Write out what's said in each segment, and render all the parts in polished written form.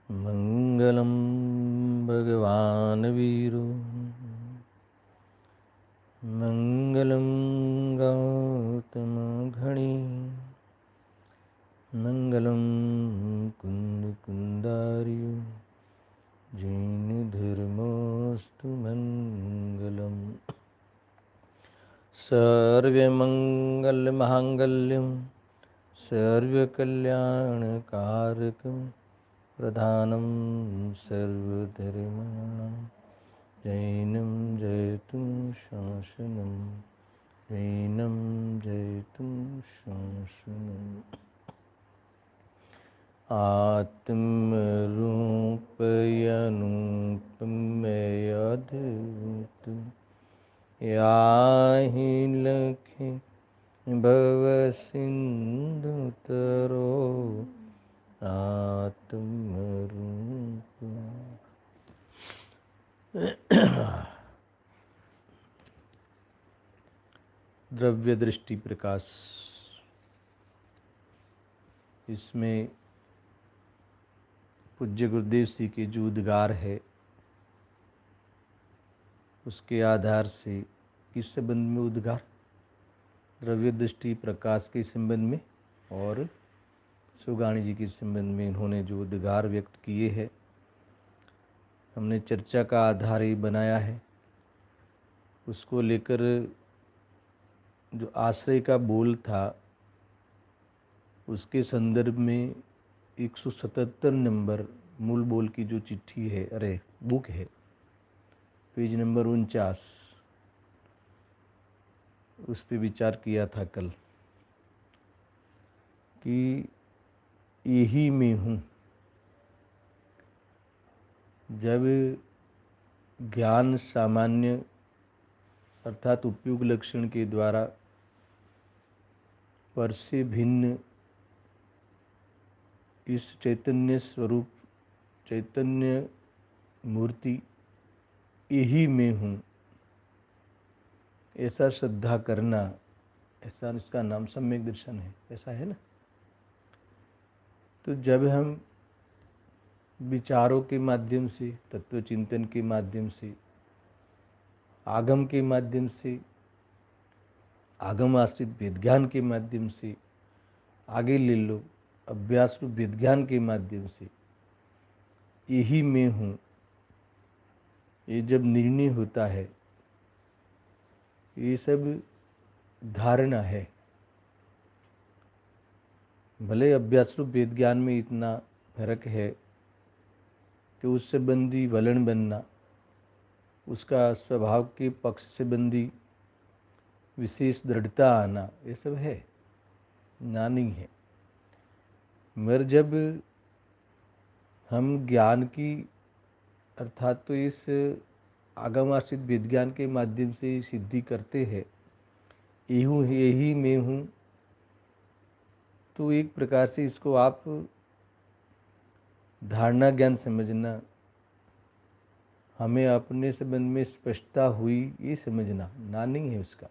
मंगलम भगवान वीरो मंगलम गौतम घड़ी मंगलम कुंद कुंदारियो जैन धर्मोस्तु मंगलम सर्वमंगल मांगल्यम सर्वकल्याणकारकम प्रधानम सर्वधर्माणां जैनं जयतु शासनं जैनं जयतु शासनम् आत्मरूपयनुपमयद्भुत याहि लखे भवसिन्धुतरो आत्मरूप। द्रव्य दृष्टि प्रकाश, इसमें पूज्य गुरुदेव जी के जो उद्गार है उसके आधार से किस संबंध में उद्गार, द्रव्य दृष्टि प्रकाश के संबंध में और सुगाणी जी के संबंध में इन्होंने जो उद्गार व्यक्त किए हैं, हमने चर्चा का आधार ही बनाया है। उसको लेकर जो आश्रय का बोल था उसके संदर्भ में 177 नंबर मूल बोल की जो चिट्ठी है, अरे बुक है, पेज नंबर 49, उस पर विचार किया था कल कि यही मैं हूँ। जब ज्ञान सामान्य अर्थात उपयुक्त लक्षण के द्वारा पर से भिन्न इस चैतन्य स्वरूप, चैतन्य मूर्ति यही मैं हूँ, ऐसा श्रद्धा करना, ऐसा इसका नाम सम्यक दर्शन है, ऐसा है ना। तो जब हम विचारों के माध्यम से, तत्व चिंतन के माध्यम से, आगम के माध्यम से, आगम आश्रित वेदज्ञान के माध्यम से, आगे ले लो अभ्यास रूप वेदज्ञान के माध्यम से यही मैं हूँ, ये जब निर्णय होता है, ये सब धारणा है। भले अभ्यास रूप वेदज्ञान में इतना फर्क है कि उस संबंधी वलन बनना, उसका स्वभाव के पक्ष संबंधी विशेष दृढ़ता आना, ये सब है ना, नहीं है। मगर जब हम ज्ञान की अर्थात तो इस आगमाश्रित विज्ञान के माध्यम से सिद्धि करते हैं, यही मैं हूँ, तो एक प्रकार से इसको आप धारणा ज्ञान समझना, हमें अपने संबंध में स्पष्टता हुई ये समझना, ना नहीं है उसका।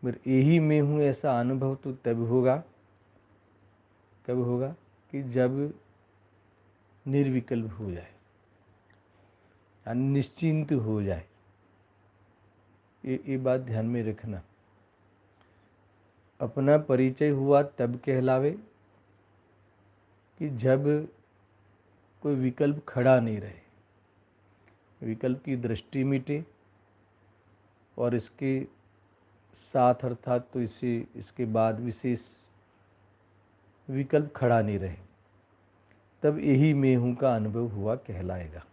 मगर यही मैं हूँ ऐसा अनुभव तो तब होगा, कब होगा कि जब निर्विकल्प हो जाए, निश्चिंत हो जाए। ये बात ध्यान में रखना। अपना परिचय हुआ तब कहलावे कि जब कोई विकल्प खड़ा नहीं रहे, विकल्प की दृष्टि मिटे और इसके साथ अर्थात तो इसके बाद विशेष विकल्प खड़ा नहीं रहे, तब यही मैं हूँ का अनुभव हुआ कहलाएगा।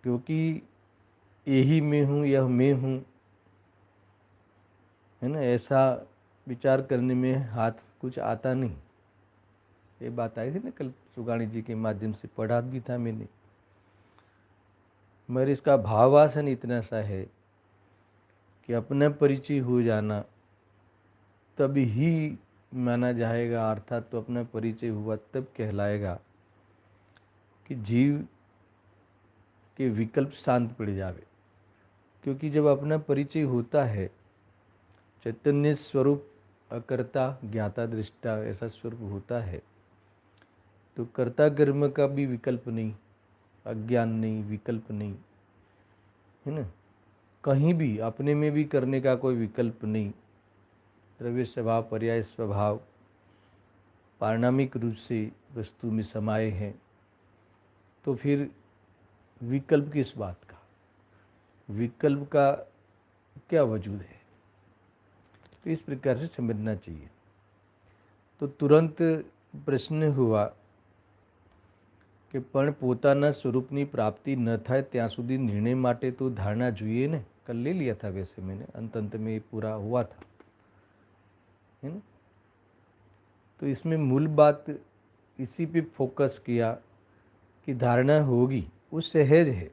क्योंकि यही मैं हूँ, यह मैं हूँ, है ना, ऐसा विचार करने में हाथ कुछ आता नहीं। ये बात आई थी ना कल, सुगाणी जी के माध्यम से पढ़ा भी था मैंने। मगर इसका भावासन इतना सा है कि अपना परिचय हो जाना तभी ही माना जाएगा, अर्थात तो अपना परिचय हुआ तब कहलाएगा कि जीव के विकल्प शांत पड़ जावे। क्योंकि जब अपना परिचय होता है, चैतन्य स्वरूप अकर्ता ज्ञाता दृष्टा ऐसा स्वरूप होता है, तो कर्ता कर्म का भी विकल्प नहीं, अज्ञान नहीं, विकल्प नहीं, है ना, कहीं भी अपने में भी करने का कोई विकल्प नहीं। द्रव्य स्वभाव पर्याय स्वभाव पारिणामिक रूप से वस्तु में समाये हैं, तो फिर विकल्प किस बात का, विकल्प का क्या वजूद है। तो इस प्रकार से समझना चाहिए। तो तुरंत प्रश्न हुआ कि पण पोताना स्वरूपनी प्राप्ति न थाय ત્યાં સુધી निर्णय માટે तो धारणा જોઈએ ने। कल ले लिया था वैसे मैंने, अंत में ये पूरा हुआ था, है ना। तो इसमें मूल बात इसी पे फोकस किया कि धारणा होगी, वो सहज है।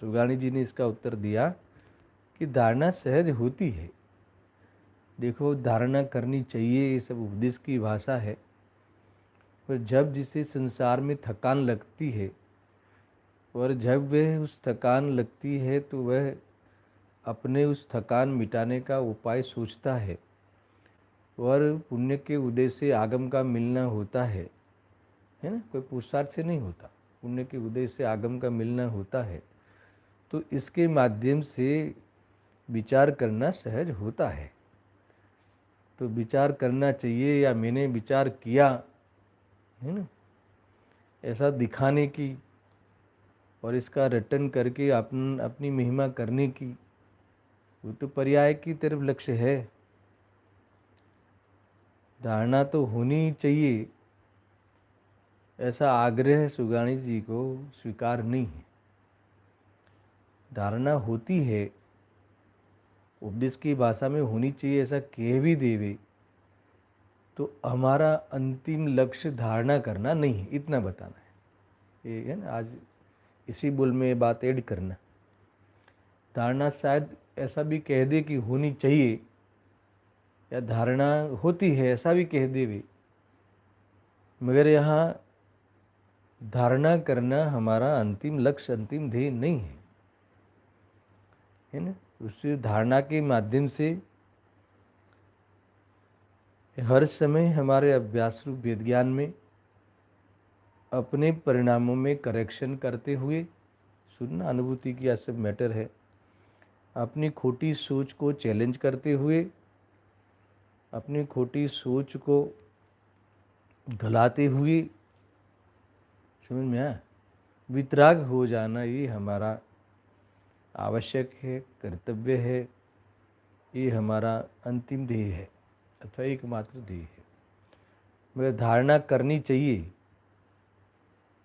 सुगाणी जी ने इसका उत्तर दिया कि धारणा सहज होती है। देखो, धारणा करनी चाहिए, ये सब उपदेश की भाषा है। पर जब जिसे संसार में थकान लगती है, और जब वह उस थकान लगती है तो वह अपने उस थकान मिटाने का उपाय सोचता है, और पुण्य के उदय से आगम का मिलना होता है ना, कोई पुरुषार्थ से नहीं होता, पुण्य के उदय से आगम का मिलना होता है, तो इसके माध्यम से विचार करना सहज होता है। तो विचार करना चाहिए, या मैंने विचार किया, है ना, ऐसा दिखाने की और इसका रटन करके अपनी महिमा करने की, वो तो पर्याय की तरफ लक्ष्य है। धारणा तो होनी चाहिए, ऐसा आग्रह सुगाणी जी को स्वीकार नहीं है। धारणा होती है, उपदेश की भाषा में होनी चाहिए, ऐसा कह भी देवे तो हमारा अंतिम लक्ष्य धारणा करना नहीं है, इतना बताना है। ये है ना, आज इसी बोल में ये बात ऐड करना। धारणा शायद ऐसा भी कह दे कि होनी चाहिए, या धारणा होती है ऐसा भी कह दे भी, मगर यहाँ धारणा करना हमारा अंतिम लक्ष्य, अंतिम ध्येय नहीं है ना। उस धारणा के माध्यम से हर समय हमारे अभ्यास रूप वेद ज्ञान में अपने परिणामों में करेक्शन करते हुए, सुनना अनुभूति की यह सब मैटर है, अपनी खोटी सोच को चैलेंज करते हुए, अपनी खोटी सोच को गलाते हुए, समझ में आया, वितराग हो जाना, ये हमारा आवश्यक है, कर्तव्य है, ये हमारा अंतिम ध्येय है अथवा एकमात्र ध्येय है। मगर धारणा करनी चाहिए।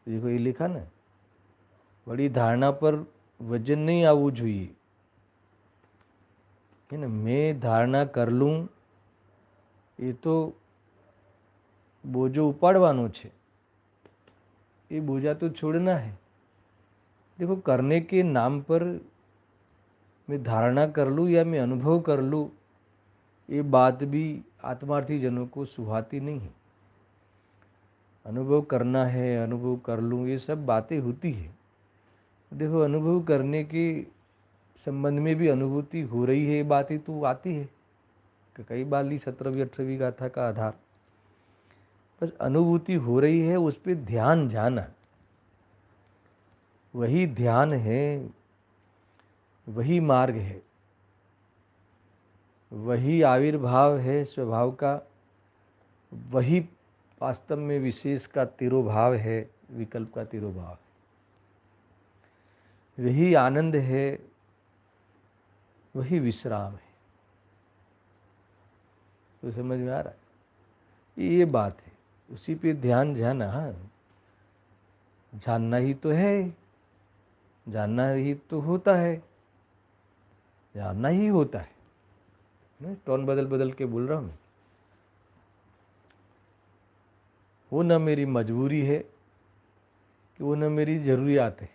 देखो ये लिखा ना, बड़ी धारणा पर वजन नहीं आवવું જોઈએ, है ना। मैं धारणा कर लूँ, ये तो बोझो उपाड़वानो छे, ये बोझा तो छोड़ना है। देखो, करने के नाम पर मैं धारणा कर लूँ या मैं अनुभव कर लूँ, ये बात भी आत्मार्थी जनों को सुहाती नहीं है। अनुभव करना है, अनुभव कर लूँ, ये सब बातें होती है। देखो, अनुभव करने के संबंध में भी अनुभूति हो रही है, ये बातें तो आती है कि कई बार ली 17वीं 18वीं गाथा का आधार। बस अनुभूति हो रही है, उस पर ध्यान जाना, वही ध्यान है, वही मार्ग है, वही आविर्भाव है स्वभाव का, वही वास्तव में विशेष का तिरोभाव है, विकल्प का तिरोभाव है, वही आनंद है, वही विश्राम है। तो समझ में आ रहा है, ये बात है, उसी पे ध्यान जाना। हाँ, जानना ही तो है, जानना ही तो होता है, जानना ही होता है। टोन बदल बदल के बोल रहा हूँ। वो न मेरी मजबूरी है कि वो न मेरी ज़रूरियात है,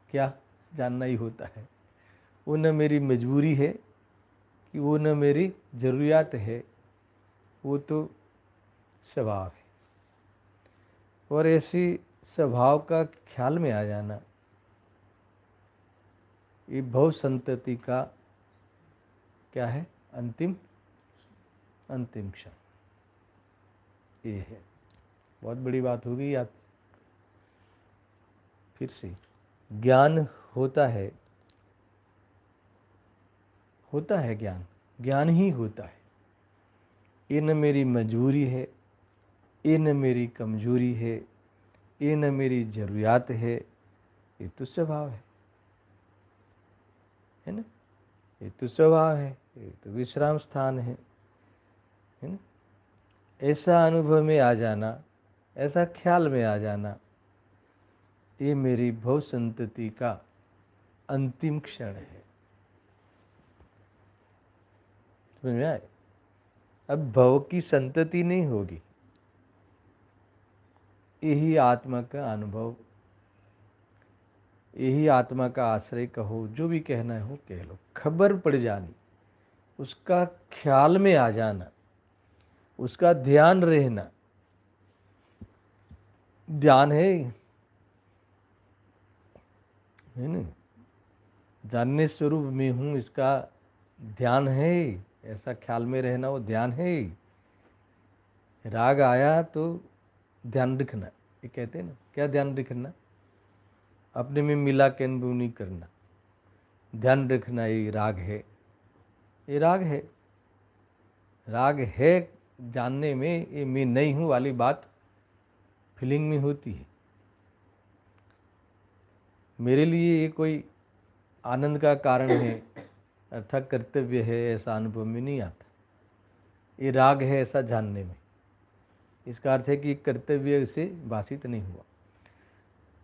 क्या जानना ही होता है। वो न मेरी मजबूरी है कि वो न मेरी ज़रूरियात है, वो तो स्वभाव है। और ऐसी स्वभाव का ख्याल में आ जाना, ये भव संतति का क्या है, अंतिम क्षण। ये है, बहुत बड़ी बात हो गई। याद फिर से, ज्ञान होता है ज्ञान, ज्ञान ही होता है। ये न मेरी मजबूरी है, ये न मेरी कमजोरी है, ये न मेरी ज़रूरियात है, ये तो स्वभाव है ना। ये तो स्वभाव है, ये तो विश्राम स्थान है ना। ऐसा अनुभव में आ जाना, ऐसा ख्याल में आ जाना, ये मेरी भव संतति का अंतिम क्षण है। समझ में आए? अब भव की संतति नहीं होगी, यही आत्मा का अनुभव, यही आत्मा का आश्रय कहो, जो भी कहना हो कह लो। खबर पड़ जानी, उसका ख्याल में आ जाना, उसका ध्यान रहना। ध्यान है ना, जानने स्वरूप में हूँ, इसका ध्यान है। ऐसा ख्याल में रहना, वो ध्यान है। राग आया तो ध्यान रखना, ये कहते हैं ना। क्या ध्यान रखना? अपने में मिला के अनुभव नहीं करना, ध्यान रखना। ये राग है, ये राग है। राग है जानने में, ये मैं नहीं हूँ वाली बात फीलिंग में होती है। मेरे लिए ये कोई आनंद का कारण है अर्थात कर्तव्य है, ऐसा अनुभव में नहीं आता। ये राग है ऐसा जानने में, इसका अर्थ है कि कर्तव्य से भाषित नहीं हुआ।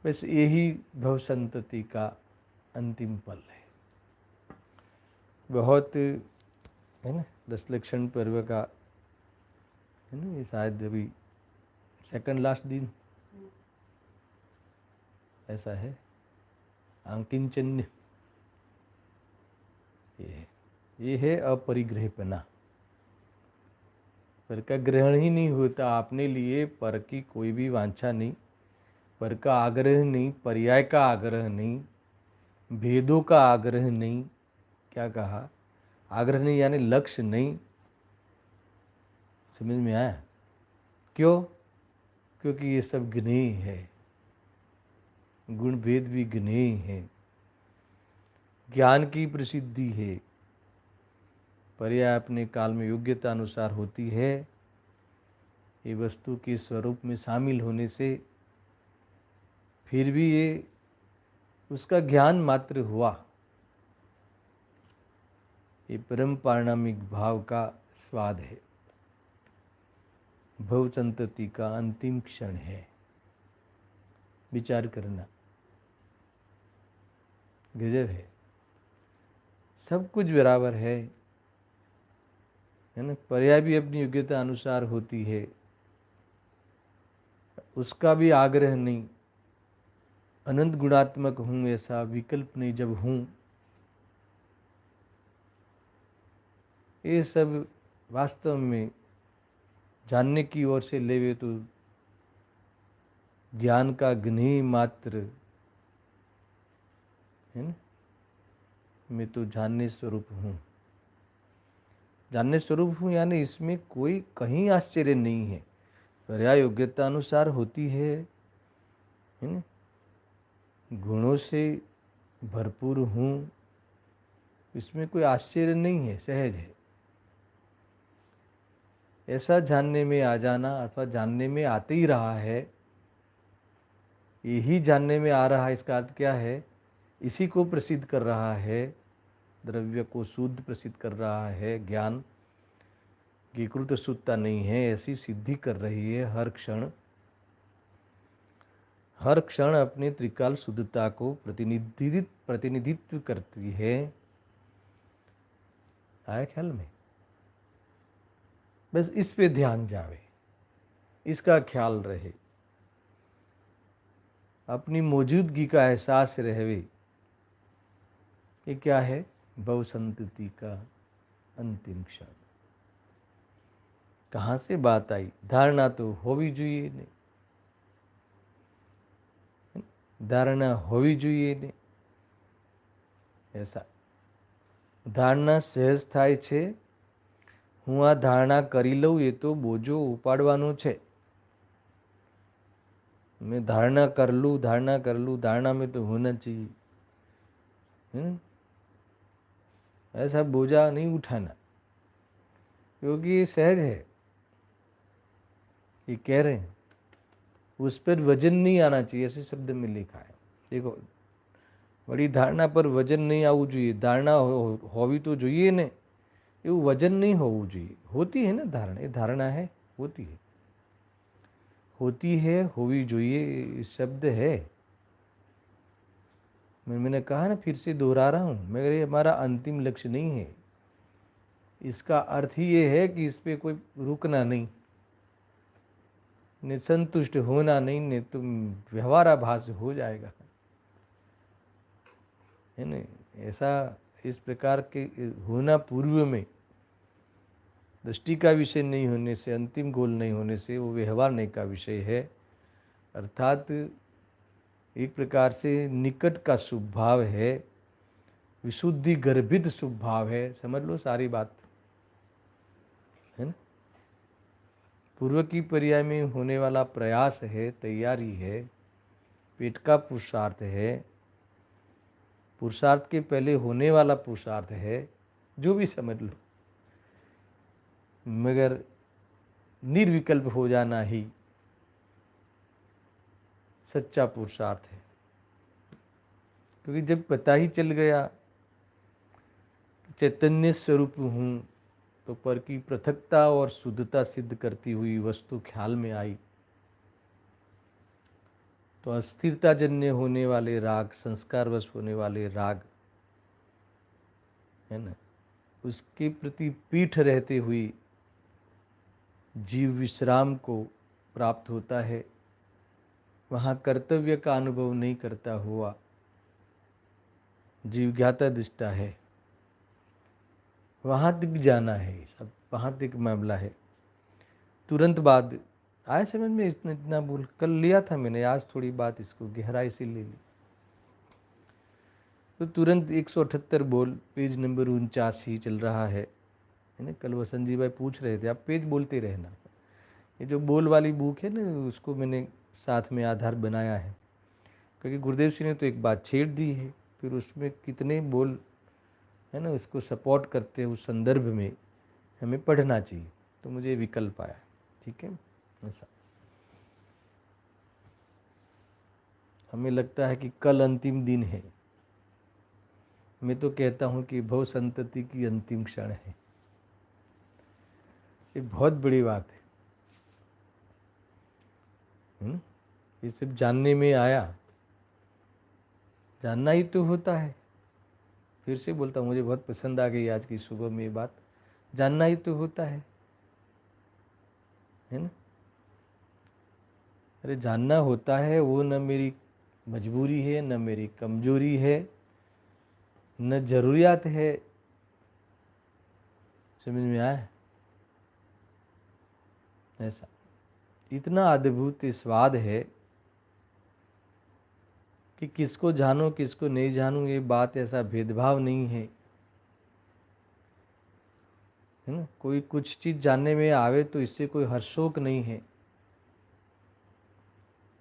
बस यही भव संतति का अंतिम पल है। बहुत है ना, 10 लक्षण पर्व का है ना, ये शायद अभी सेकंड लास्ट दिन ऐसा है। आंकिंचन्य ये है अपरिग्रहपना। पर का ग्रहण ही नहीं होता अपने लिए, पर की कोई भी वांछा नहीं, पर का आग्रह नहीं, पर्याय का आग्रह नहीं, भेदों का आग्रह नहीं। क्या कहा? आग्रह नहीं यानी लक्ष्य नहीं। समझ में आया? क्यों? क्योंकि ये सब ज्ञेय है, गुण भेद भी ज्ञेय है, ज्ञान की प्रसिद्धि है। पर्याय अपने काल में योग्यता अनुसार होती है। ये वस्तु के स्वरूप में शामिल होने से फिर भी ये उसका ज्ञान मात्र हुआ। ये परम पारणामिक भाव का स्वाद है, भव संतति का अंतिम क्षण है। विचार करना, गजब है। सब कुछ बराबर है ना। पर्याय भी अपनी योग्यता अनुसार होती है, उसका भी आग्रह नहीं। अनंत गुणात्मक हूँ ऐसा विकल्प नहीं जब हूँ। ये सब वास्तव में जानने की ओर से लेवे तो ज्ञान का ज्ञेय मात्र है ना। मैं तो जानने स्वरूप हूँ, जानने स्वरूप हूँ यानी इसमें कोई कहीं आश्चर्य नहीं है। पर्याय योग्यता अनुसार होती है ना। गुणों से भरपूर हूँ, इसमें कोई आश्चर्य नहीं है, सहज है। ऐसा जानने में आ जाना अथवा जानने में आते ही रहा है, यही जानने में आ रहा है। इसका अर्थ क्या है? इसी को प्रसिद्ध कर रहा है, द्रव्य को शुद्ध प्रसिद्ध कर रहा है। ज्ञान की कृत शुद्धता नहीं है, ऐसी सिद्धि कर रही है हर क्षण। हर क्षण अपने त्रिकाल शुद्धता को प्रतिनिधित्व करती है। आया ख्याल में? बस इस पे ध्यान जावे, इसका ख्याल रहे, अपनी मौजूदगी का एहसास रहे। ये क्या है? भव संतति का अंतिम क्षण। कहाँ से बात आई? धारणा तो होवी જોઈએ ने, धारणा होवी જોઈએ ने। ऐसा धारणा સહેજ થાય છે, હું આ ધારણા કરી લઉં એ તો બોજો ઉપાડવાનો છે। मैं धारणा कर लूँ, धारणा कर लूँ, धारणा में तो होना चाहिए। ऐसा बोझा नहीं उठाना, क्योंकि ये सहज है। ये कह रहे हैं उस पर वजन नहीं आना चाहिए, ऐसे शब्द में लिखा है। देखो, बड़ी धारणा पर वजन नहीं आવું જોઈએ। धारणा होवी तो જોઈએ ने, એવું वजन नहीं होવું જોઈએ। होती है ना धारणा, ये धारणा है, होती है, होती है, होवी જોઈએ शब्द है। मैंने कहा ना, फिर से दोहरा रहा हूँ, मगर ये हमारा अंतिम लक्ष्य नहीं है। इसका अर्थ ही ये है कि इस पे कोई रुकना नहीं, ने संतुष्ट होना नहीं, ने तुम व्यवहाराभास हो जाएगा, है ना। ऐसा इस प्रकार के होना पूर्व में दृष्टि का विषय नहीं होने से, अंतिम गोल नहीं होने से वो व्यवहारने का विषय है। अर्थात एक प्रकार से निकट का शुभ भाव है, विशुद्धि गर्भित शुभ भाव है। समझ लो सारी बात, है ना। पूर्व की पर्याय में होने वाला प्रयास है, तैयारी है, पेट का पुरुषार्थ है, पुरुषार्थ के पहले होने वाला पुरुषार्थ है, जो भी समझ लो, मगर निर्विकल्प हो जाना ही सच्चा पुरुषार्थ है। क्योंकि जब पता ही चल गया चैतन्य स्वरूप हूँ, तो पर की पृथकता और शुद्धता सिद्ध करती हुई वस्तु ख्याल में आई, तो अस्थिरता जन्य होने वाले राग, संस्कारवश होने वाले राग, है ना, उसके प्रति पीठ रहते हुए जीव विश्राम को प्राप्त होता है। वहाँ कर्तव्य का अनुभव नहीं करता हुआ जीव ज्ञाता दिष्टा है, वहाँ तक जाना है, सब वहाँ तक मामला है। तुरंत बाद आया समझ में? इतना बोल कल लिया था मैंने, आज थोड़ी बात इसको गहराई से ले ली। तो तुरंत 178 बोल, पेज नंबर 49 ही चल रहा है ना। कल वसंत जी भाई पूछ रहे थे, आप पेज बोलते रहना। ये जो बोल वाली बुक है ना, उसको मैंने साथ में आधार बनाया है, क्योंकि गुरुदेव सिंह ने तो एक बात छेड़ दी है, फिर उसमें कितने बोल है ना उसको सपोर्ट करते हैं, उस संदर्भ में हमें पढ़ना चाहिए। तो मुझे विकल्प आया, ठीक है। ऐसा हमें लगता है कि कल अंतिम दिन है, मैं तो कहता हूँ कि भव संतति की अंतिम क्षण है। ये बहुत बड़ी बात है। ये सब जानने में आया, जानना ही तो होता है। फिर से बोलता हूँ, मुझे बहुत पसंद आ गई आज की सुबह में ये बात, जानना ही तो होता है ना। अरे जानना होता है, वो न मेरी मजबूरी है, न मेरी कमजोरी है, न जरूरियात है। समझ में आया? ऐसा इतना अद्भुत स्वाद है कि किसको जानो किसको नहीं जानूं, ये बात ऐसा भेदभाव नहीं है, है ना। कोई कुछ चीज़ जानने में आवे तो इससे कोई हर्षोक नहीं है,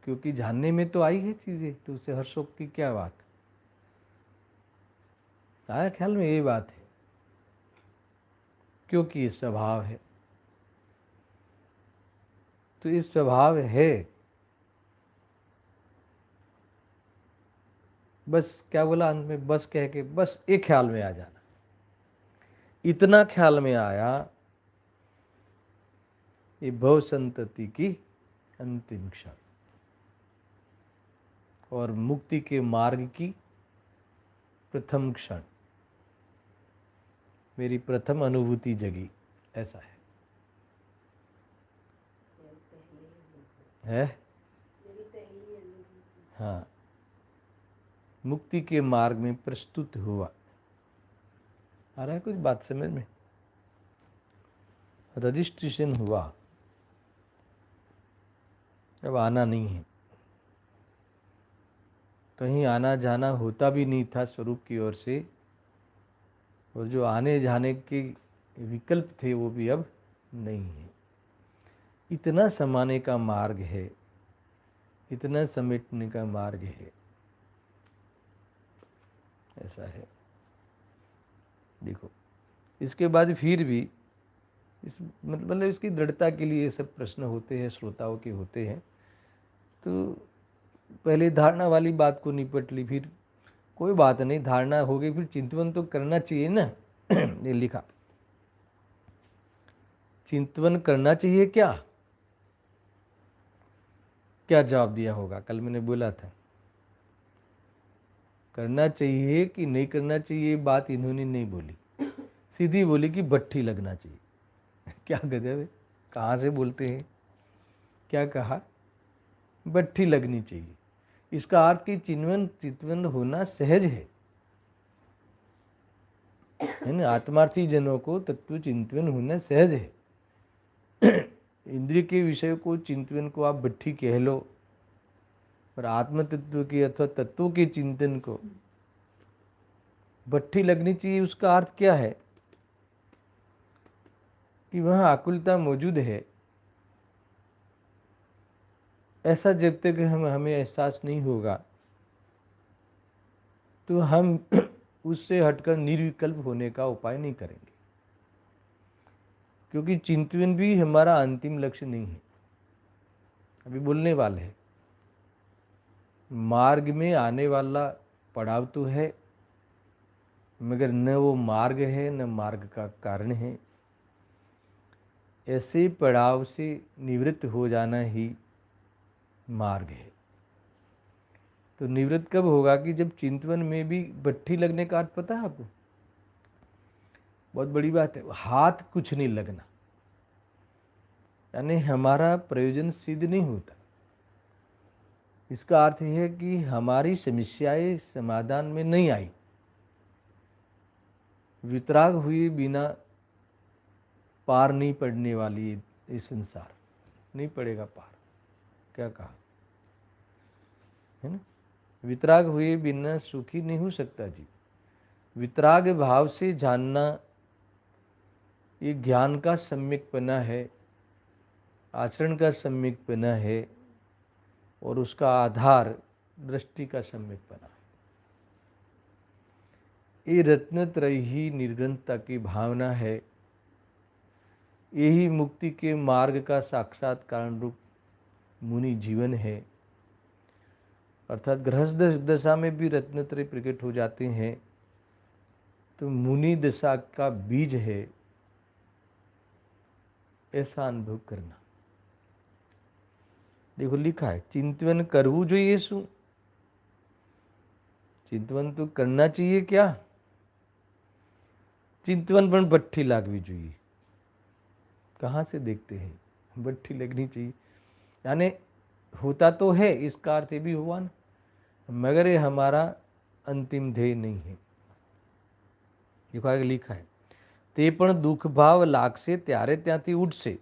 क्योंकि जानने में तो आई है चीज़ें, तो उससे हर्षोक की क्या बात। आया ख्याल में? ये बात है, क्योंकि ये स्वभाव है। तो ये स्वभाव है, बस क्या बोला अंत में, बस कह के बस एक ख्याल में आ जाना। इतना ख्याल में आया, ये भव संतति की अंतिम क्षण और मुक्ति के मार्ग की प्रथम क्षण। मेरी प्रथम अनुभूति जगी, ऐसा है? हाँ, मुक्ति के मार्ग में प्रस्तुत हुआ। आ रहा है कुछ बात समझ में? रजिस्ट्रेशन हुआ, अब आना नहीं है, कहीं आना जाना होता भी नहीं था स्वरूप की ओर से, और जो आने जाने के विकल्प थे वो भी अब नहीं है। इतना समाने का मार्ग है, इतना समेटने का मार्ग है, ऐसा है। देखो इसके बाद फिर भी इस मतलब इसकी दृढ़ता के लिए सब प्रश्न होते हैं, श्रोताओं के होते हैं। तो पहले धारणा वाली बात को निपट ली, फिर कोई बात नहीं, धारणा हो गई, फिर चिंतन तो करना चाहिए ना। ये लिखा, चिंतन करना चाहिए क्या? क्या जवाब दिया होगा? कल मैंने बोला था करना चाहिए कि नहीं करना चाहिए, बात इन्होंने नहीं बोली, सीधी बोली कि भट्ठी लगना चाहिए। क्या गजब है, कहाँ से बोलते हैं? क्या कहा? भट्ठी लगनी चाहिए। इसका अर्थ कि चिंतन होना सहज है ना। आत्मार्थी जनों को तत्व चिंतन होना सहज है। इंद्रिय के विषय को चिंतन को आप भट्ठी कह लो, पर आत्म तत्व के अथवा तत्वों के चिंतन को भट्ठी लगनी चाहिए। उसका अर्थ क्या है कि वहाँ आकुलता मौजूद है, ऐसा जब तक हमें एहसास नहीं होगा तो हम उससे हटकर निर्विकल्प होने का उपाय नहीं करेंगे, क्योंकि चिंतन भी हमारा अंतिम लक्ष्य नहीं है। अभी बोलने वाले हैं, मार्ग में आने वाला पड़ाव तो है, मगर न वो मार्ग है न मार्ग का कारण है। ऐसे पड़ाव से निवृत्त हो जाना ही मार्ग है। तो निवृत्त कब होगा? कि जब चिंतन में भी भट्ठी लगने का अर्थ पता है आपको? बहुत बड़ी बात है, हाथ कुछ नहीं लगना, यानी हमारा प्रयोजन सिद्ध नहीं होता। इसका अर्थ है कि हमारी समस्याएं समाधान में नहीं आई। वितराग हुए बिना पार नहीं पड़ने वाली ये संसार, नहीं पड़ेगा पार। क्या कहा है ना? वितराग हुए बिना सुखी नहीं हो सकता जीव। वितराग भाव से जानना ये ज्ञान का सम्यकपना है, आचरण का सम्यकपना है, और उसका आधार दृष्टि का सम्यकपना है। ये रत्नत्रय ही निर्गुणता की भावना है। यही मुक्ति के मार्ग का साक्षात कारण रूप मुनि जीवन है। अर्थात गृहस्थ दशा में भी रत्नत्रय प्रकट हो जाते हैं, तो मुनि दशा का बीज है ऐसा अनुभव करना। देखो लिखा है, चिंतन करवू जो येसु, चिंतन तो करना चाहिए क्या? चिंतन पर भट्ठी लागवी चाहिए। कहाँ से देखते हैं? भट्ठी लगनी चाहिए, यानी होता तो है, इसका अर्थ भी हुआ ना, मगर ये हमारा अंतिम ध्येय नहीं है। देखो आगे लिखा है, ते पण दुख भाव लागसे त्यारे ત્યાંથી ઉઠશે,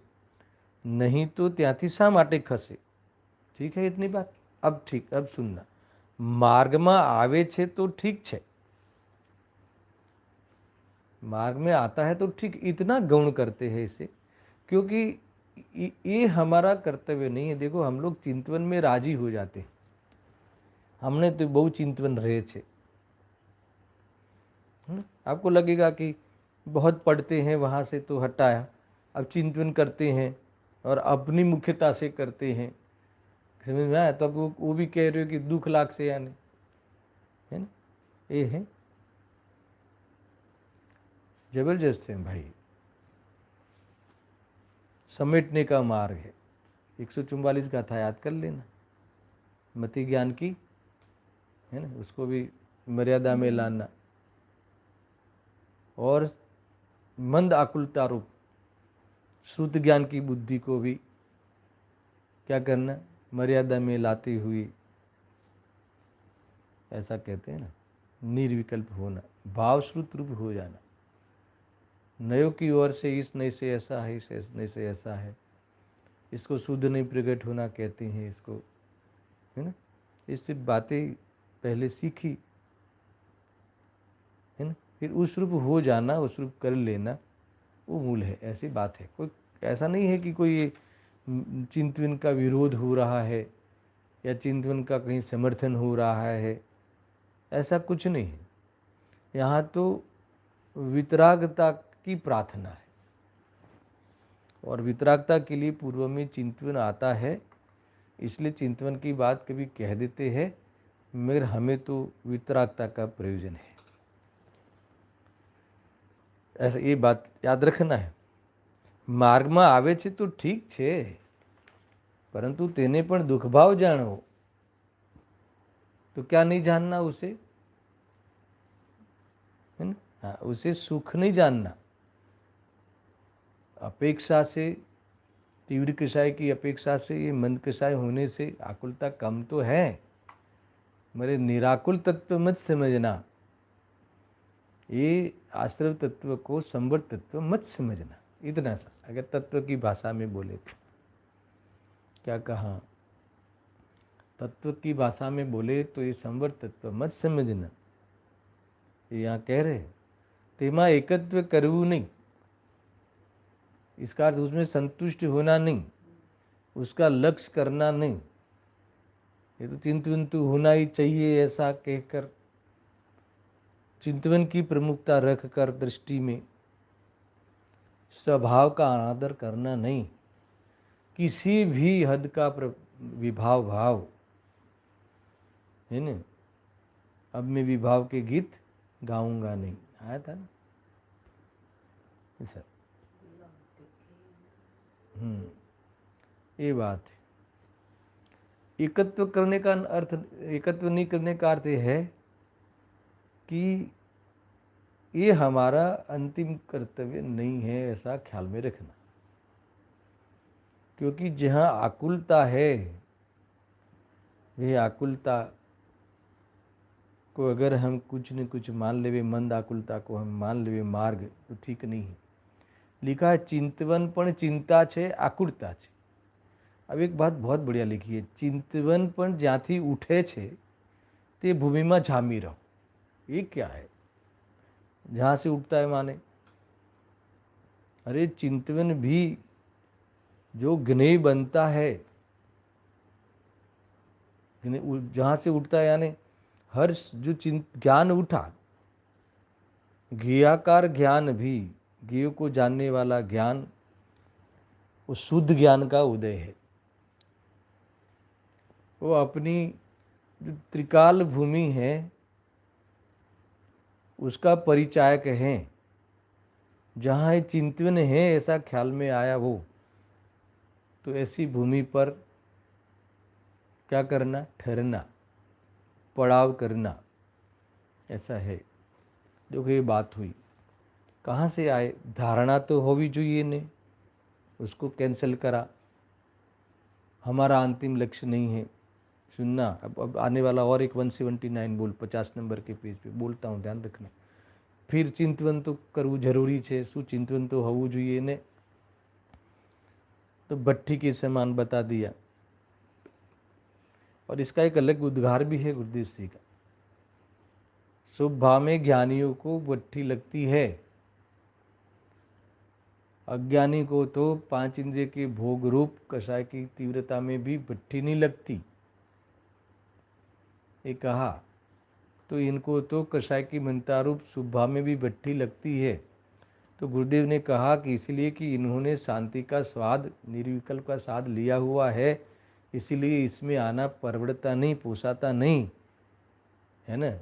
नहीं तो ત્યાંથી શા માટે ખસે। ठीक है इतनी बात? अब ठीक, अब सुनना, मार्ग में आवे छे तो ठीक छे, मार्ग में आता है तो ठीक, इतना गौण करते हैं इसे, क्योंकि ये हमारा कर्तव्य नहीं है। देखो हम लोग चिंतन में राजी हो जाते हैं, हमने तो बहु चिंतन रहे छे। आपको लगेगा कि बहुत पढ़ते हैं वहाँ से तो हटाया, अब चिंतन करते हैं और अपनी मुख्यता से करते हैं, समझ में आया? तो अब वो भी कह रहे हो कि दुख लाख से, यानी है ना, ये है जबरदस्त है भाई। समेटने का मार्ग है। 144 गाथा याद कर लेना, मति ज्ञान की, है ना, उसको भी मर्यादा में लाना। और मंद आकुलता रूप श्रुत ज्ञान की बुद्धि को भी क्या करना, मर्यादा में लाती हुई, ऐसा कहते हैं ना, निर्विकल्प होना, भाव श्रुत रूप हो जाना। नयों की ओर से इस नए से ऐसा है, इस नए से ऐसा है, इसको शुद्ध नहीं प्रकट होना कहते हैं, इसको, है ना। इससे बातें पहले सीखी, है ना, फिर उस रूप हो जाना, उस रूप कर लेना, वो मूल है। ऐसी बात है, कोई ऐसा नहीं है कि कोई चिंतन का विरोध हो रहा है या चिंतन का कहीं समर्थन हो रहा है, ऐसा कुछ नहीं है। यहाँ तो वितरागता की प्रार्थना है, और वितरागता के लिए पूर्व में चिंतन आता है, इसलिए चिंतन की बात कभी कह देते हैं, मगर हमें तो वितरागता का प्रयोजन है, ऐसा ये बात याद रखना है। मार्गમાં આવે છે તો ઠીક છે, परंतु તેને પણ दुखभाव જાણવો, तो क्या नहीं जानना उसे, है ना। हाँ, उसे सुख नहीं जानना। अपेक्षा से, तीव्र कषाय की अपेक्षा से, ये मंद कषाय होने से आकुलता कम तो है, मरे निराकुल तत्व मत समझना, ये आश्रव तत्व को संवर्त तत्व मत समझना। इतना सा अगर तत्व की भाषा में बोले तो क्या कहा, तत्व की भाषा में बोले तो ये संवर्त तत्व मत समझना, ये यहाँ कह रहे, तेमा एकत्व करवू नहीं, इसका अर्थ उसमें संतुष्ट होना नहीं, उसका लक्ष्य करना नहीं, ये तो चिंतन तो होना ही चाहिए ऐसा कहकर चिंतन की प्रमुखता रखकर दृष्टि में स्वभाव का अनादर करना नहीं, किसी भी हद का विभाव भाव, है ना। अब मैं विभाव के गीत गाऊंगा नहीं, आया था ना सर। ये बात है। एकत्व करने का अर्थ, एकत्व नहीं करने का अर्थ है कि ये हमारा अंतिम कर्तव्य नहीं है, ऐसा ख्याल में रखना। क्योंकि जहाँ आकुलता है, वह आकुलता को अगर हम कुछ न कुछ मान लेवे, मंद आकुलता को हम मान लेवे मार्ग, तो ठीक नहीं है। लिखा है चिंतवन पण चिंता छे आकुलता छे। अब एक बात बहुत बढ़िया लिखी है, चिंतवन पण ज्यांथी उठे छे ते भूमि में जामी रहो। ये क्या है, जहाँ से उठता है माने, अरे चिंतवन भी जो ज्ञेय बनता है, जहाँ से उठता है, यानी हर जो ज्ञान उठा, ज्ञेयाकार ज्ञान भी, ज्ञेय को जानने वाला ज्ञान, वो शुद्ध ज्ञान का उदय है। वो अपनी जो त्रिकाल भूमि है उसका परिचायक है। जहाँ ये चिंतन है ऐसा ख्याल में आया वो, तो ऐसी भूमि पर क्या करना, ठहरना, पड़ाव करना, ऐसा है। देखो ये बात हुई, कहाँ से आए, धारणा तो होवी चाहिए ने, उसको कैंसिल करा, हमारा अंतिम लक्ष्य नहीं है सुनना। अब आने वाला और एक 179 बोल 50 नंबर के पेज पे बोलता हूँ, ध्यान रखना। फिर चिंतवन तो करવું जरूरी है, शू चिंतवन तो होવું જોઈએ ने, तो भट्टी के समान बता दिया। और इसका एक अलग उद्गार भी है गुरुदेव सिंह का, शुभ भाव में ज्ञानियों को भट्टी लगती है, अज्ञानी को तो 5 इंद्रिय के भोग रूप कषाय की तीव्रता में भी भट्टी नहीं लगती, ये कहा। तो इनको तो कषाय की मनता रूप शुभ भाव में भी भट्टी लगती है। तो गुरुदेव ने कहा कि इसलिए कि इन्होंने शांति का स्वाद, निर्विकल्प का स्वाद लिया हुआ है, इसीलिए इसमें आना परवड़ता नहीं, पोसाता नहीं, है ना,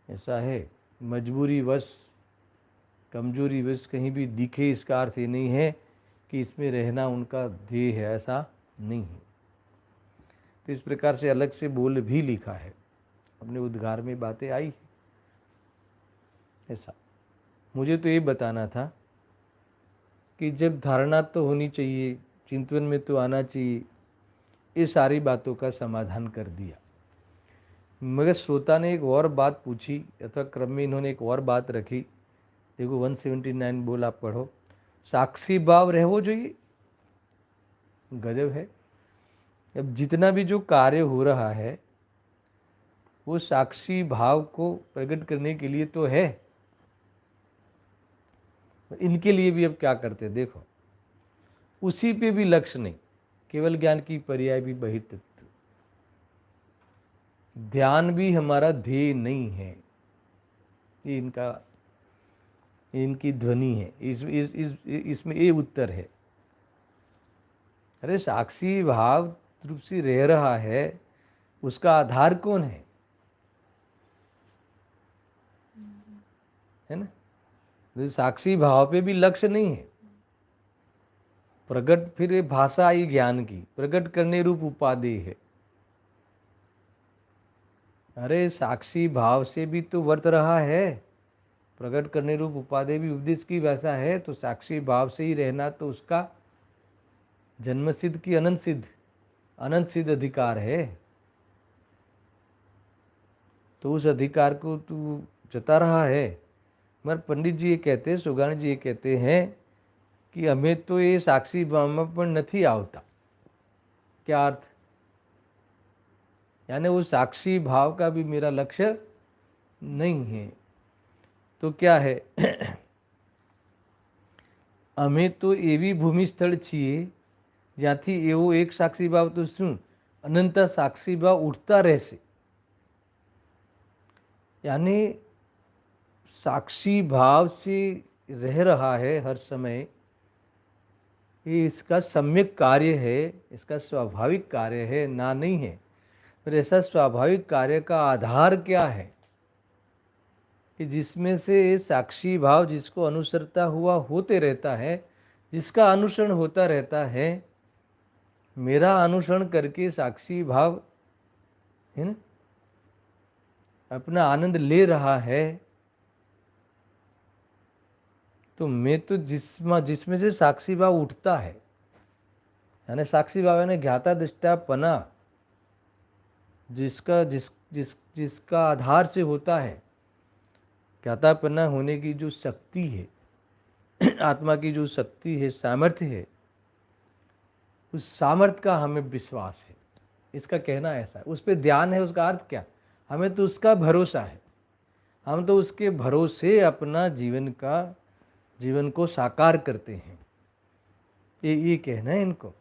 ऐसा है। मजबूरी वश, कमजोरी वश कहीं भी दिखे, इसका अर्थ ये नहीं है कि इसमें रहना उनका ध्येय है, ऐसा नहीं है। तो इस प्रकार से अलग से बोल भी लिखा है, अपने उद्गार में बातें आई है, ऐसा। मुझे तो ये बताना था कि जब धारणा तो होनी चाहिए, चिंतन में तो आना चाहिए, ये सारी बातों का समाधान कर दिया। मगर श्रोता ने एक और बात पूछी, अथवा क्रम में इन्होंने एक और बात रखी। देखो 179 बोल आप पढ़ो, साक्षी भाव रहवो જોઈએ। गजब है। अब जितना भी जो कार्य हो रहा है वो साक्षी भाव को प्रकट करने के लिए तो है। इनके लिए भी अब क्या करते हैं, देखो उसी पे भी लक्ष्य नहीं, केवल ज्ञान की पर्याय भी बहिर्तत्व, ध्यान भी हमारा ध्येय नहीं है। ये इनकी ध्वनि है। इसमें ये उत्तर है। अरे साक्षी भाव रूप से रह रहा है, उसका आधार कौन है ना। तो साक्षी भाव पे भी लक्ष्य नहीं है। प्रकट, फिर ये भाषा आई ज्ञान की, प्रकट करने रूप उपादेय है। अरे साक्षी भाव से भी तो वर्त रहा है, प्रकट करने रूप उपादेय भी उपदेश की भाषा है। तो साक्षी भाव से ही रहना तो उसका जन्म सिद्ध की अनंत सिद्ध अधिकार है। तो उस अधिकार को तू जता रहा है। मगर पंडित जी ये कहते हैं, सुगाणी जी ये कहते हैं कि हमें तो ये साक्षी भाव में पण नहीं आवता। क्या अर्थ? यानी वो साक्षी भाव का भी मेरा लक्ष्य नहीं है। तो क्या है અમે તો એવી ભૂમિ સ્થળ છીએ જ્યાંથી એવો એક સાક્ષી ભાવ તો શું અનંત સાક્ષી ભાવ ઉઠતા રહેશે। यानी साक्षी भाव से रह रहा है हर समय, ये इसका सम्यक कार्य है, इसका स्वाभाविक कार्य है, ना नहीं है। पर ऐसा स्वाभाविक कार्य का आधार क्या है कि जिसमें से साक्षी भाव जिसको अनुसरता हुआ होते रहता है, जिसका अनुसरण होता रहता है, मेरा अनुसरण करके साक्षी भाव है ना अपना आनंद ले रहा है। तो मैं तो जिसमें से साक्षी भाव उठता है, यानी साक्षी भाव यानी ज्ञाता दृष्टापना, जिसका आधार से होता है। ज्ञातापना होने की जो शक्ति है, आत्मा की जो शक्ति है, सामर्थ्य है, उस सामर्थ्य का हमें विश्वास है। इसका कहना ऐसा है। उस पर ध्यान है, उसका अर्थ क्या? हमें तो उसका भरोसा है। हम तो उसके भरोसे अपना जीवन को साकार करते हैं। ये कहना है इनको।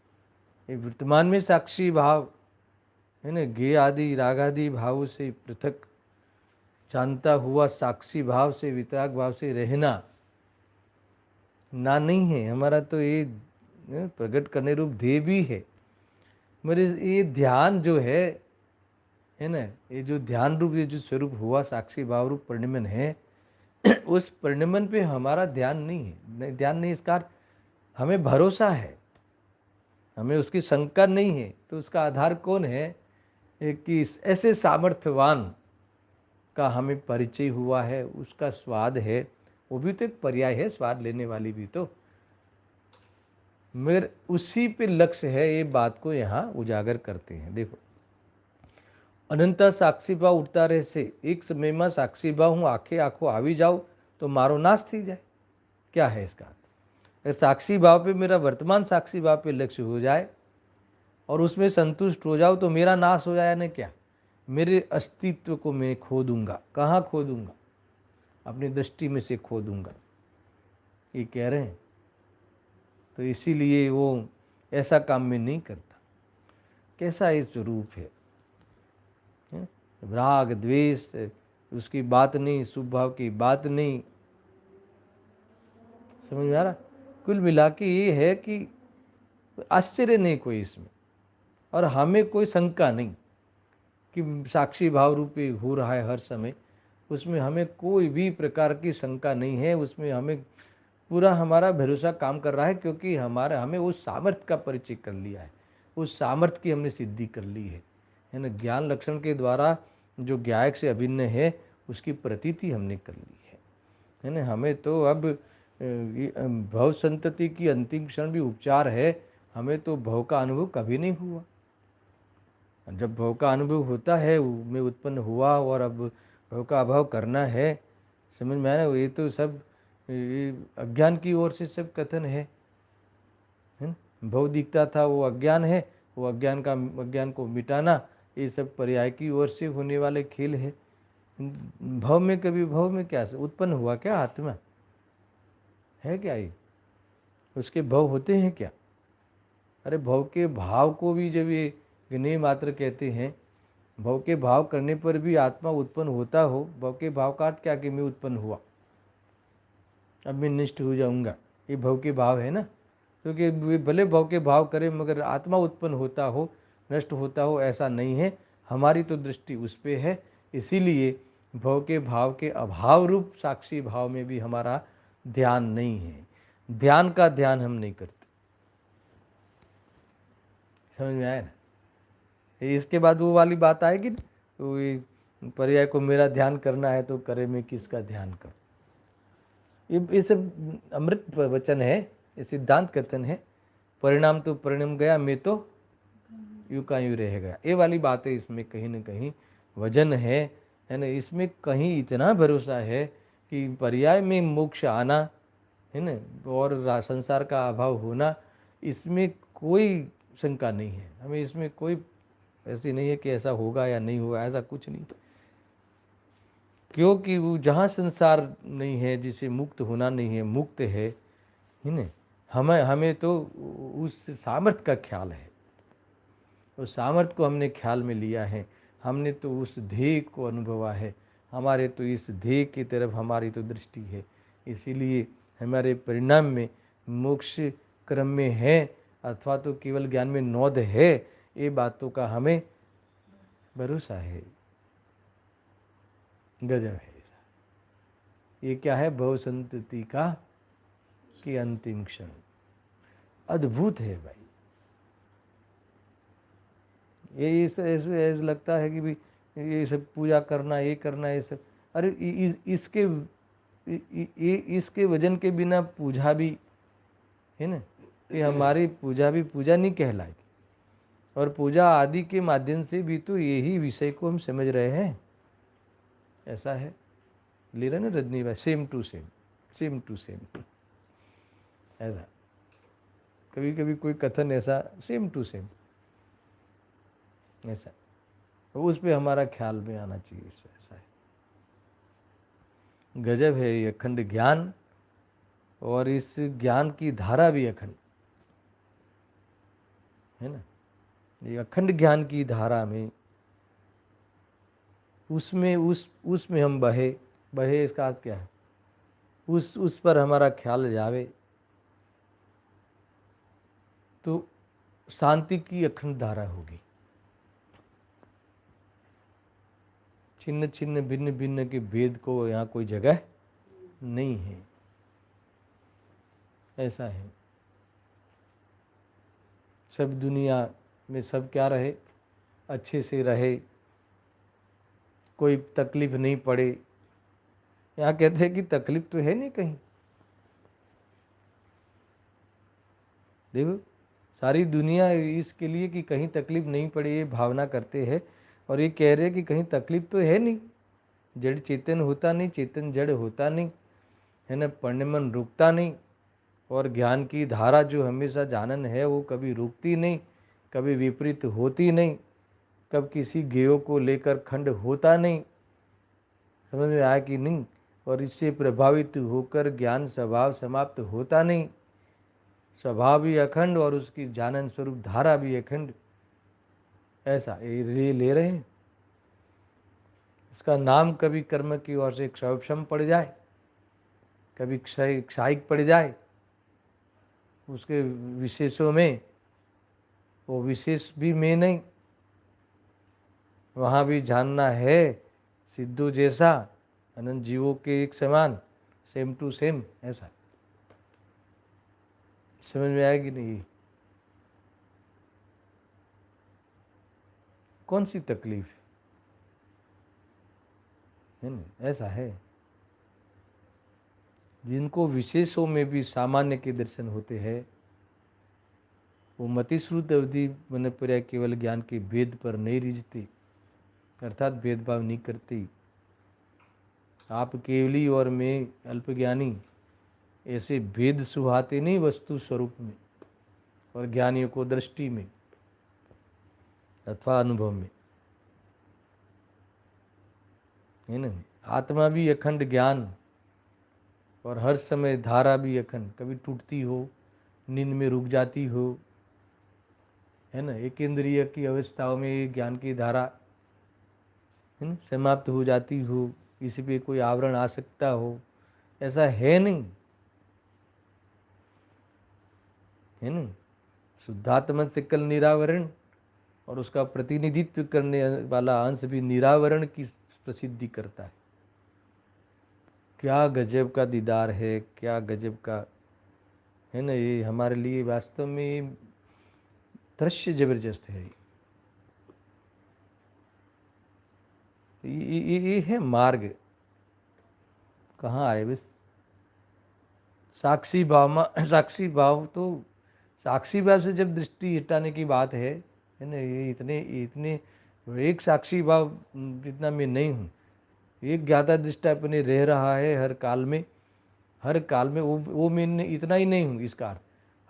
ये वर्तमान में साक्षी भाव है ना, गे आदि राग आदि भावों से पृथक जानता हुआ साक्षी भाव से, वितराग भाव से रहना ना नहीं है हमारा। तो ये प्रकट करने रूप ध्येय भी है। मेरे ये ध्यान जो है ना, ये जो ध्यान रूप ये जो स्वरूप हुआ साक्षी भाव रूप परिणमन है, उस परिणमन पे हमारा ध्यान नहीं है। ध्यान नहीं, इसका अर्थ हमें भरोसा है, हमें उसकी शंका नहीं है। तो उसका आधार कौन है कि ऐसे सामर्थ्यवान का हमें परिचय हुआ है, उसका स्वाद है। वो भी तो एक पर्याय है, स्वाद लेने वाली भी तो। मगर उसी पे लक्ष्य है, ये बात को यहाँ उजागर करते हैं। देखो, अनंत साक्षी भाव उठता रहे से एक समय में साक्षी भाव हूँ आखे आखो આવી जाऊँ तो मारो नाश थी जाए। क्या है इसका अर्थ? अगर साक्षी भाव पे, मेरा वर्तमान साक्षी भाव पे लक्ष्य हो जाए और उसमें संतुष्ट हो जाओ तो मेरा नाश हो जाए। ना क्या? मेरे अस्तित्व को मैं खो दूंगा। कहाँ खो दूंगा? अपनी दृष्टि में से खो दूंगा, ये कह रहे हैं। तो इसीलिए वो ऐसा काम में नहीं करता। कैसा ये स्वरूप है? राग द्वेष उसकी बात नहीं, शुभ भाव की बात नहीं। समझ में आ रहा? कुल मिला के ये है कि आश्चर्य नहीं कोई इसमें, और हमें कोई शंका नहीं कि साक्षी भाव रूपी हो रहा है हर समय। उसमें हमें कोई भी प्रकार की शंका नहीं है। उसमें हमें पूरा हमारा भरोसा काम कर रहा है, क्योंकि हमें उस सामर्थ्य का परिचय कर लिया है, उस सामर्थ्य की हमने सिद्धि कर ली है ना। ज्ञान लक्षण के द्वारा जो ज्ञायक से अभिन्न है, उसकी प्रतीति हमने कर ली है। है ना। हमें तो अब भव संतति की अंतिम क्षण भी उपचार है, हमें तो भव का अनुभव कभी नहीं हुआ। जब भव का अनुभव होता है, में उत्पन्न हुआ और अब भव का अभाव करना है, समझ में आया ना। ये तो सब ये अज्ञान की ओर से सब कथन है ना। भव दिखता था वो अज्ञान है, वो अज्ञान को मिटाना, ये सब पर्याय की ओर से होने वाले खेल है। भव में कभी भव में क्या उत्पन्न हुआ क्या आत्मा है क्या ये, उसके भव होते हैं क्या? अरे भव के भाव को भी जब ये ज्ञेय मात्र कहते हैं, भव के भाव करने पर भी आत्मा उत्पन्न होता हो, भव के भाव का अर्थ क्या कि मैं उत्पन्न हुआ, अब मैं नष्ट हो जाऊंगा, ये भव के भाव है ना। क्योंकि वे भले भव के भाव करे मगर आत्मा उत्पन्न होता हो, नष्ट होता हो, ऐसा नहीं है। हमारी तो दृष्टि उस पे है, इसीलिए भव के भाव के अभाव रूप साक्षी भाव में भी हमारा ध्यान नहीं है। ध्यान का ध्यान हम नहीं करते। समझ में आया ना। इसके बाद वो वाली बात आएगी, तो ये पर्याय को मेरा ध्यान करना है तो करे मैं किसका ध्यान करूं। ये सब अमृत वचन है, ये सिद्धांत कथन है। परिणाम तो परिणाम गया, मैं तो यूं का यूं रह गया। ये वाली बातें इसमें कहीं न कहीं वजन है ना। इसमें कहीं इतना भरोसा है कि पर्याय में मोक्ष आना है ना, और संसार का अभाव होना, इसमें कोई शंका नहीं है। हमें इसमें कोई ऐसी नहीं है कि ऐसा होगा या नहीं होगा, ऐसा कुछ नहीं। क्योंकि वो जहाँ संसार नहीं है, जिसे मुक्त होना नहीं है, मुक्त है ना। हमें तो उस सामर्थ्य का ख्याल है, उस सामर्थ्य को हमने ख्याल में लिया है, हमने तो उस ध्येय को अनुभवा है, हमारे तो इस ध्येय की तरफ हमारी तो दृष्टि है। इसीलिए हमारे परिणाम में मोक्ष क्रम में है अथवा तो केवल ज्ञान में नोद है, ये बातों का हमें भरोसा है। गजब है। ये क्या है? भव संतति का कि अंतिम क्षण। अद्भुत है भाई। ये ऐसे लगता है कि भी ये सब पूजा करना, ये करना, ये सब, अरे इसके वजन के बिना पूजा भी है ना, ये हमारी पूजा भी पूजा नहीं कहलाएगी। और पूजा आदि के माध्यम से भी तो यही विषय को हम समझ रहे हैं। ऐसा है, ले रहे ना रजनी भाई, same to same, same to same. ऐसा कभी कभी कोई कथन ऐसा सेम टू सेम ऐसा, तो उस पे हमारा ख्याल में आना चाहिए। ऐसा है, गजब है ये अखंड ज्ञान। और इस ज्ञान की धारा भी अखंड है ना। ये अखंड ज्ञान की धारा में उसमें हम बहे इसका अर्थ क्या है? उस पर हमारा ख्याल जावे तो शांति की अखंड धारा होगी। छिन्न छिन्न भिन्न भिन्न के भेद को यहाँ कोई जगह नहीं है। ऐसा है, सब दुनिया में सब क्या रहे, अच्छे से रहे, कोई तकलीफ नहीं पड़े। यहाँ कहते हैं कि तकलीफ तो है नहीं कहीं। देखो, सारी दुनिया इसके लिए कि कहीं तकलीफ नहीं पड़े ये भावना करते हैं, और ये कह रहे हैं कि कहीं तकलीफ तो है नहीं। जड़ चेतन होता नहीं, चेतन जड़ होता नहीं, है ना। पढ़ने मन रुकता नहीं, और ज्ञान की धारा जो हमेशा जानन है वो कभी रुकती नहीं, कभी विपरीत होती नहीं, कब किसी ज्ञेय को लेकर खंड होता नहीं। समझ में आया कि नहीं? और इससे प्रभावित होकर ज्ञान स्वभाव समाप्त होता नहीं, स्वभाव भी अखंड और उसकी जानन स्वरूप धारा भी अखंड। ऐसा ये ले रहे हैं। इसका नाम कभी कर्म की ओर से क्षयक्षम पड़ जाए, कभी क्षायिक पड़ जाए, उसके विशेषों में वो विशेष भी में नहीं, वहाँ भी जानना है सिद्धू जैसा, अनंत जीवों के एक समान, सेम टू सेम। ऐसा समझ में आएगी नहीं? कौन सी तकलीफ है ना? ऐसा है। जिनको विशेषों में भी सामान्य के दर्शन होते हैं, वो मतिश्रुत अवधि मन पर्याय केवल ज्ञान के भेद पर नहीं रिझते, अर्थात भेदभाव नहीं करती। आप केवली और मैं अल्पज्ञानी ऐसे भेद सुहाते नहीं वस्तु स्वरूप में और ज्ञानियों को दृष्टि में अथवा अनुभव में, है ना। आत्मा भी अखंड ज्ञान और हर समय धारा भी अखंड, कभी टूटती हो, नींद में रुक जाती हो, है ना। एक इंद्रिय की अवस्थाओं में ज्ञान की धारा, है ना, समाप्त हो जाती हो, किसी पे कोई आवरण आ सकता हो, ऐसा है नहीं, है ना। शुद्धात्मा से कल निरावरण और उसका प्रतिनिधित्व करने वाला अंश भी निरावरण की प्रसिद्धि करता है। क्या गजब का दीदार है, क्या गजब का, है ना। ये हमारे लिए वास्तव में दृश्य जबरदस्त है। ये है मार्ग। कहाँ आए बस साक्षी भाव, साक्षी भाव तो साक्षी भाव से जब दृष्टि हटाने की बात है ना। ये इतने इतने एक साक्षी भाव जितना मैं नहीं हूँ, एक ज्ञाता दृष्टा अपने रह रहा है हर काल में, हर काल में। वो मैं इतना ही नहीं हूँ, इसका अर्थ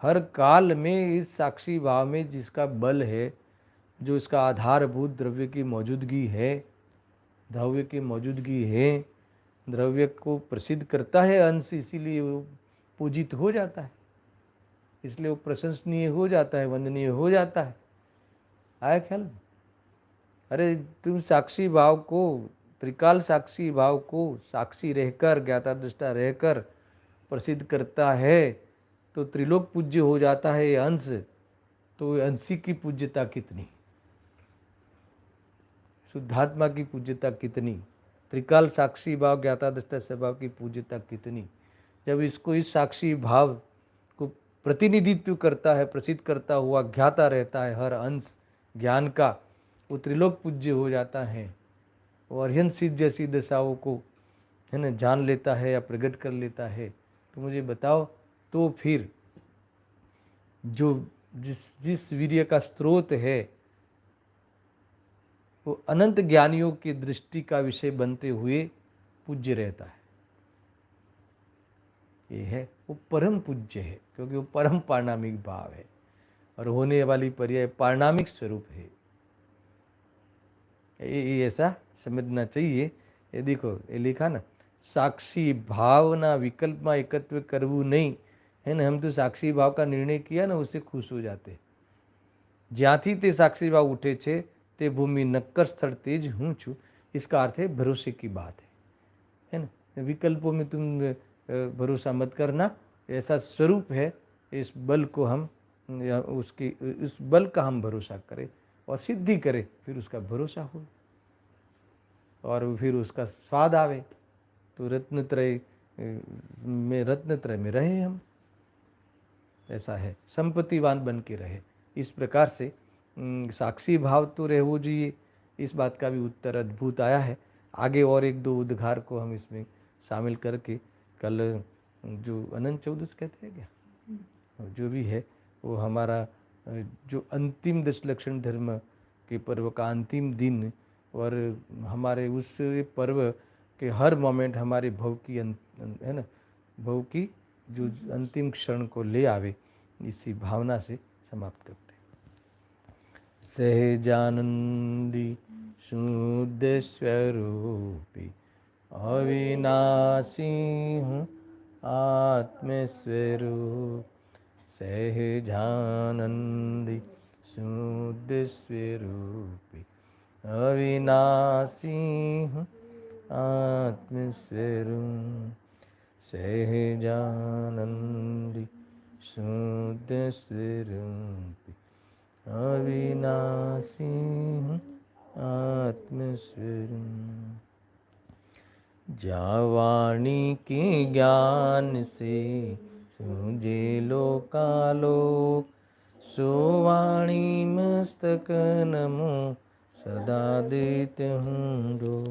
हर काल में इस साक्षी भाव में जिसका बल है, जो इसका आधारभूत द्रव्य की मौजूदगी है, द्रव्य की मौजूदगी है, द्रव्य को प्रसिद्ध करता है अंश, इसीलिए वो पूजित हो जाता है, इसलिए वो प्रशंसनीय हो जाता है, वंदनीय हो जाता है। आया ख्याल? अरे तुम साक्षी भाव को, त्रिकाल साक्षी भाव को साक्षी रहकर, ज्ञाता दृष्टा रहकर प्रसिद्ध करता है, तो त्रिलोक पूज्य हो जाता है ये अंश। तो अंशी की पूज्यता कितनी, शुद्धात्मा की पूज्यता कितनी, त्रिकाल साक्षी भाव ज्ञाता दृष्टा स्वभाव की पूज्यता कितनी। जब इसको इस साक्षी भाव को प्रतिनिधित्व करता है, प्रसिद्ध करता हुआ ज्ञाता रहता है हर अंश ज्ञान का, वो त्रिलोक पूज्य हो जाता है और अर्हंत सिद्ध जैसी दशाओं को, है ना, जान लेता है या प्रकट कर लेता है। तो मुझे बताओ, तो फिर जो जिस वीर्य का स्रोत है वो अनंत ज्ञानियों की दृष्टि का विषय बनते हुए पूज्य रहता है। ये है वो परम पूज्य है, क्योंकि वो परम पारणामिक भाव है और होने वाली पर्याय पारणामिक स्वरूप है। ये ऐसा समझना चाहिए। ये देखो ये लिखा ना, साक्षी भावना विकल्प में एकत्व करवू नहीं, है ना। हम तो साक्षी भाव का निर्णय किया ना, उससे खुश हो जाते। ज्यांथी ते साक्षी भाव उठे छे ते भूमि नक्कर स्थल तेज हूँ छू। इसका अर्थ है भरोसे की बात है ना। विकल्पों में तुम भरोसा मत करना, ऐसा स्वरूप है, इस बल को हम उसकी इस बल का हम भरोसा करें और सिद्धि करें, फिर उसका भरोसा हो और फिर उसका स्वाद आवे। तो रत्नत्रय में रहे हम, ऐसा है, संपत्तिवान बन के रहे। इस प्रकार से साक्षी भाव तो रहना चाहिए। इस बात का भी उत्तर अद्भुत आया है। आगे और एक दो उद्गार को हम इसमें शामिल करके कल जो अनंत चौदस कहते हैं क्या, जो भी है वो हमारा जो अंतिम 10 लक्षण धर्म के पर्व का अंतिम दिन, और हमारे उस पर्व के हर मोमेंट हमारे भव की है ना, भव की जो अंतिम क्षण को ले आवे, इसी भावना से समाप्त करते हैं। सहजानंदी शुद्ध स्वरूपी अविनाशी हूँ आत्मस्वरूप। सहजानंदी शुद्ध स्वरूपी अविनाशी हूँ आत्मस्वरूप। सहजानंदी शुद्ध स्वरूपी अविनाशी हूँ आत्मस्वरूप। जावाणी के ज्ञान से सूझे लोकालोक, सोवाणी मस्तक नमो सदा देते हूँ रो।